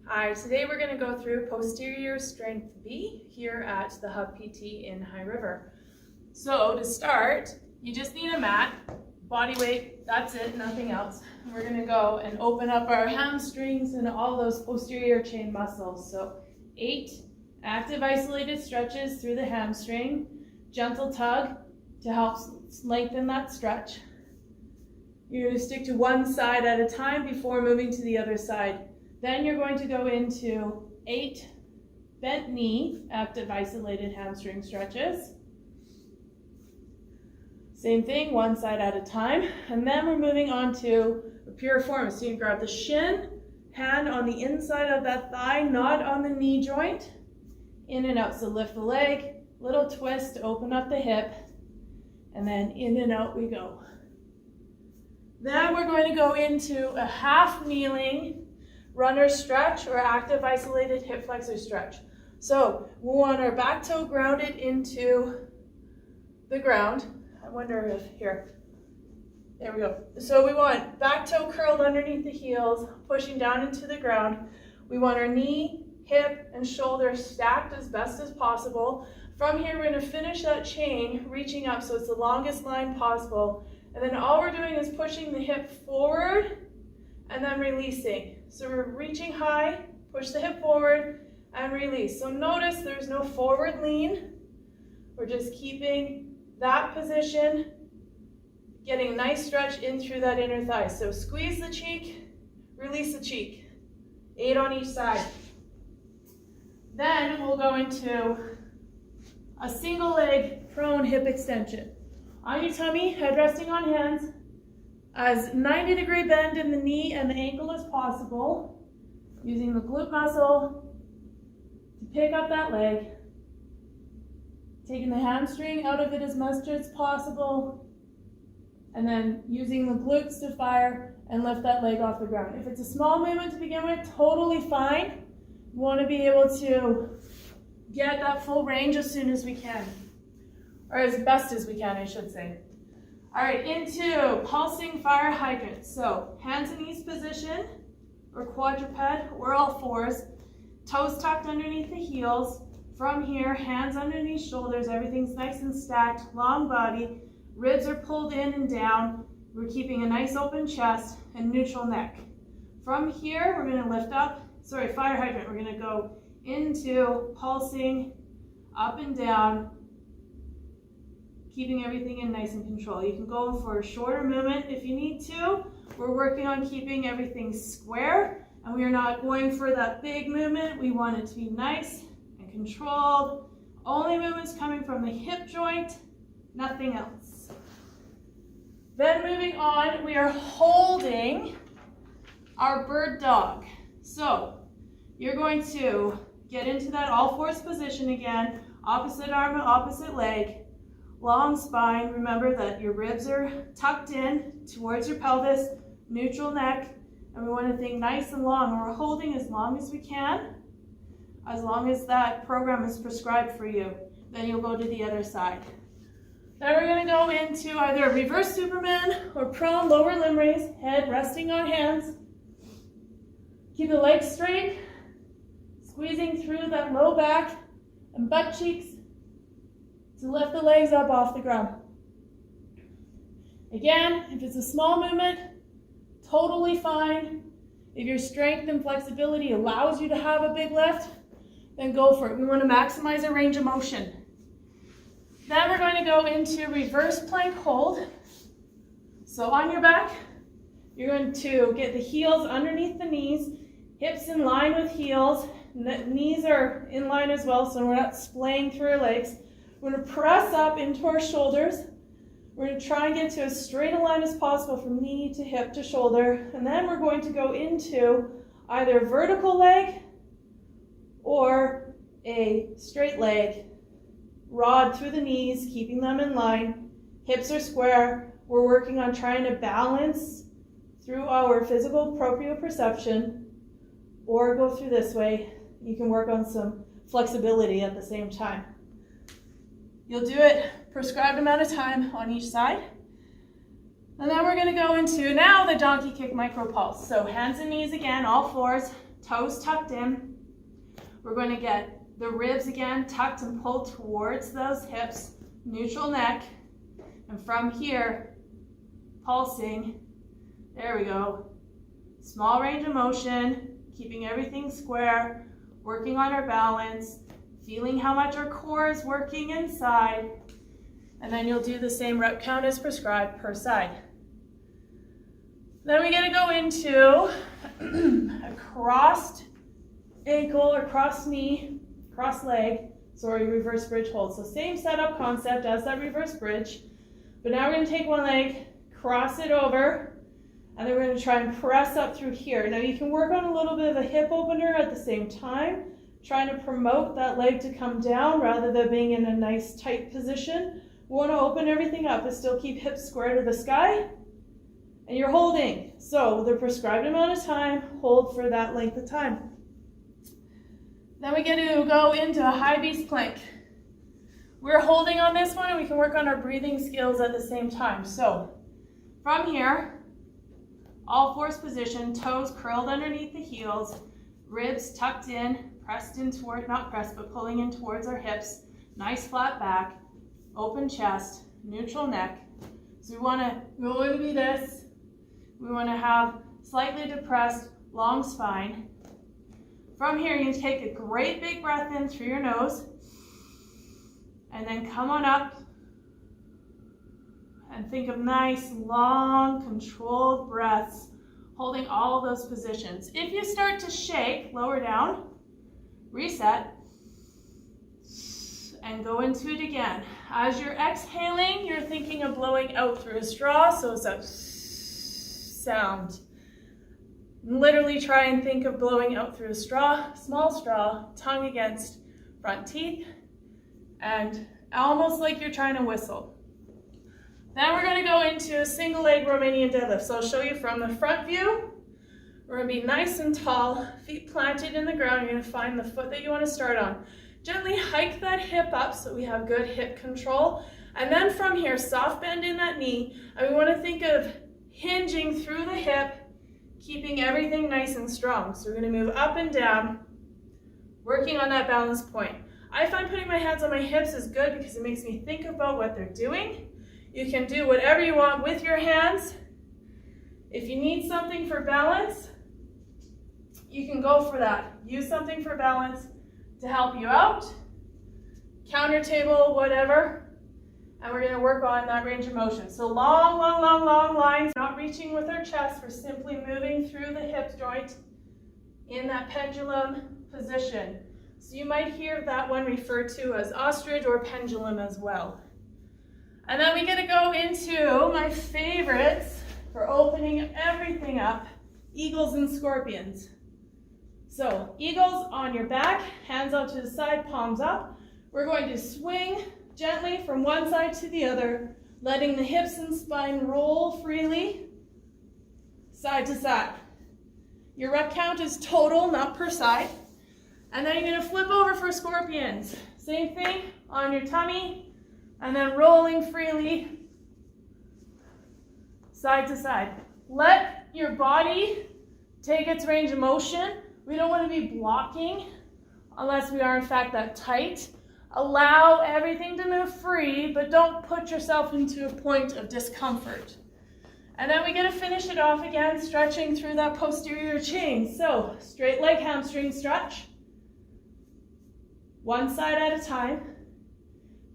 Hi, today we're going to go through Posterior Strength B here at the Hub PT in High River. So to start, you just need a mat, body weight, that's it, nothing else. We're going to go and open up our hamstrings and all those posterior chain muscles. So 8 active isolated stretches through the hamstring, gentle tug to help lengthen that stretch. You're going to stick to one side at a time before moving to the other side. Then you're going to go into 8 bent knee, active isolated hamstring stretches. Same thing, one side at a time. And then we're moving on to a pure form. So you grab the shin, hand on the inside of that thigh, not on the knee joint. In and out, so lift the leg, little twist, open up the hip, and then in and out we go. Then we're going to go into a half kneeling runner stretch or active isolated hip flexor stretch. So we want our back toe grounded into the ground. I wonder if here, there we go. So we want back toe curled underneath the heels, pushing down into the ground. We want our knee, hip, and shoulder stacked as best as possible. From here, we're going to finish that chain, reaching up so it's the longest line possible. And then all we're doing is pushing the hip forward and then releasing. So we're reaching high, push the hip forward, and release. So notice there's no forward lean. We're just keeping that position, getting a nice stretch in through that inner thigh. So squeeze the cheek, release the cheek. 8 on each side. Then we'll go into a single leg prone hip extension. On your tummy, head resting on hands, as 90-degree bend in the knee and the ankle as possible, using the glute muscle to pick up that leg, taking the hamstring out of it as much as possible, and then using the glutes to fire and lift that leg off the ground. If it's a small movement to begin with, totally fine. We want to be able to get that full range as soon as we can, or as best as we can, I should say. All right, into pulsing fire hydrant. So hands and knees position, or quadruped, or all fours. Toes tucked underneath the heels. From here, hands underneath shoulders. Everything's nice and stacked. Long body. Ribs are pulled in and down. We're keeping a nice open chest and neutral neck. From here, we're going to lift up. Fire hydrant. We're going to go into pulsing up and down, keeping everything in nice and control. You can go for a shorter movement if you need to. We're working on keeping everything square, and we are not going for that big movement. We want it to be nice and controlled. Only movements coming from the hip joint, nothing else. Then moving on, we are holding our bird dog. So you're going to get into that all fours position again, opposite arm, opposite leg. Long spine, remember that your ribs are tucked in towards your pelvis, neutral neck, and we want to think nice and long. And we're holding as long as we can, as long as that program is prescribed for you. Then you'll go to the other side. Then we're going to go into either reverse Superman or prone lower limb raise, head resting on hands. Keep the legs straight, squeezing through that low back and butt cheeks to lift the legs up off the ground. Again, if it's a small movement, totally fine. If your strength and flexibility allows you to have a big lift, then go for it. We want to maximize our range of motion. Then we're going to go into reverse plank hold. So on your back, you're going to get the heels underneath the knees, hips in line with heels, knees are in line as well, so we're not splaying through our legs. We're going to press up into our shoulders. We're going to try and get to as straight a line as possible from knee to hip to shoulder. And then we're going to go into either a vertical leg or a straight leg. Rod through the knees, keeping them in line. Hips are square. We're working on trying to balance through our physical proprioception, or go through this way. You can work on some flexibility at the same time. You'll do it prescribed amount of time on each side. And then we're going to go into now the donkey kick micro pulse. So hands and knees again, all fours, toes tucked in. We're going to get the ribs again tucked and pulled towards those hips, neutral neck, and from here, pulsing. There we go. Small range of motion, keeping everything square, working on our balance, feeling how much our core is working inside, and then you'll do the same rep count as prescribed per side. Then we get to go into a crossed ankle or crossed knee, cross leg, sorry, reverse bridge hold. So same setup concept as that reverse bridge, but now we're going to take one leg, cross it over, and then we're going to try and press up through here. Now you can work on a little bit of a hip opener at the same time, trying to promote that leg to come down rather than being in a nice tight position. We want to open everything up but still keep hips square to the sky. And you're holding. So the prescribed amount of time, hold for that length of time. Then we get to go into a high beast plank. We're holding on this one and we can work on our breathing skills at the same time. So from here, all fours position, toes curled underneath the heels, ribs tucked in, pressed in toward, not pressed, but pulling in towards our hips, nice flat back, open chest, neutral neck. So we want to be this. We want to have slightly depressed, long spine. From here, you can take a great big breath in through your nose, and then come on up and think of nice, long, controlled breaths, holding all of those positions. If you start to shake, lower down, reset, and go into it again. As you're exhaling, you're thinking of blowing out through a straw, so it's a sound. Literally try and think of blowing out through a straw, small straw, tongue against front teeth, and almost like you're trying to whistle. Then we're going to go into a single leg Romanian deadlift. So I'll show you from the front view. We're going to be nice and tall, feet planted in the ground. You're going to find the foot that you want to start on. Gently hike that hip up so we have good hip control. And then from here, soft bend in that knee. And we want to think of hinging through the hip, keeping everything nice and strong. So we're going to move up and down, working on that balance point. I find putting my hands on my hips is good because it makes me think about what they're doing. You can do whatever you want with your hands. If you need something for balance, you can go for that. Use something for balance to help you out. Counter table, whatever. And we're going to work on that range of motion. So long, long, long, long lines, not reaching with our chest. We're simply moving through the hip joint in that pendulum position. So you might hear that one referred to as ostrich or pendulum as well. And then we get to go into my favorites for opening everything up, eagles and scorpions. So eagles on your back, hands out to the side, palms up. We're going to swing gently from one side to the other, letting the hips and spine roll freely, side to side. Your rep count is total, not per side. And then you're going to flip over for scorpions. Same thing on your tummy, and then rolling freely, side to side. Let your body take its range of motion. We don't want to be blocking unless we are in fact that tight. Allow everything to move free, but don't put yourself into a point of discomfort. And then we get to finish it off again, stretching through that posterior chain. So straight leg hamstring stretch, one side at a time.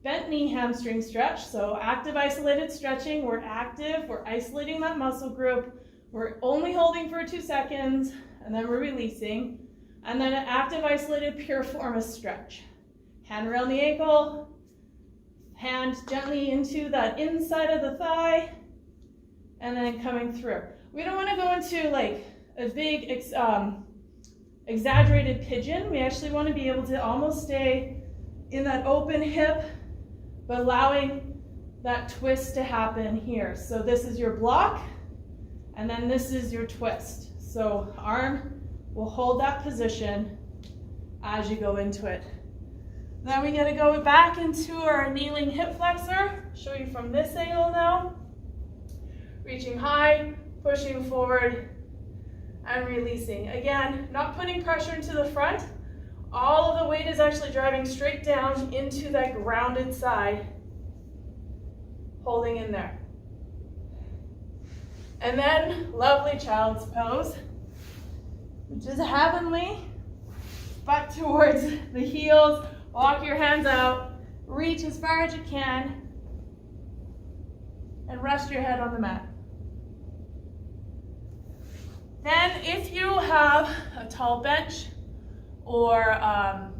Bent knee hamstring stretch, so active isolated stretching. We're active, we're isolating that muscle group. We're only holding for 2 seconds, and then we're releasing. And then an active isolated piriformis stretch. Hand around the ankle, hand gently into that inside of the thigh, and then coming through. We don't want to go into like a big exaggerated pigeon. We actually want to be able to almost stay in that open hip, but allowing that twist to happen here. So this is your block, and then this is your twist. So arm will hold that position as you go into it. Then we get to go back into our kneeling hip flexor. Show you from this angle now. Reaching high, pushing forward, and releasing. Again, not putting pressure into the front. All of the weight is actually driving straight down into that grounded side, holding in there. And then lovely child's pose, which is heavenly. Butt towards the heels, walk your hands out, reach as far as you can, and rest your head on the mat. Then if you have a tall bench or a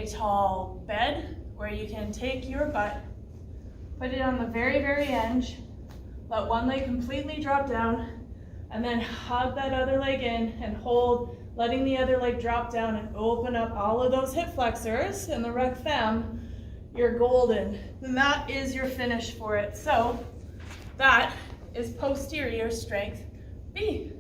tall bed where you can take your butt, put it on the very, very edge, let one leg completely drop down, and then hug that other leg in and hold, letting the other leg drop down and open up all of those hip flexors and the rectum, you're golden. And that is your finish for it. So that is posterior strength B.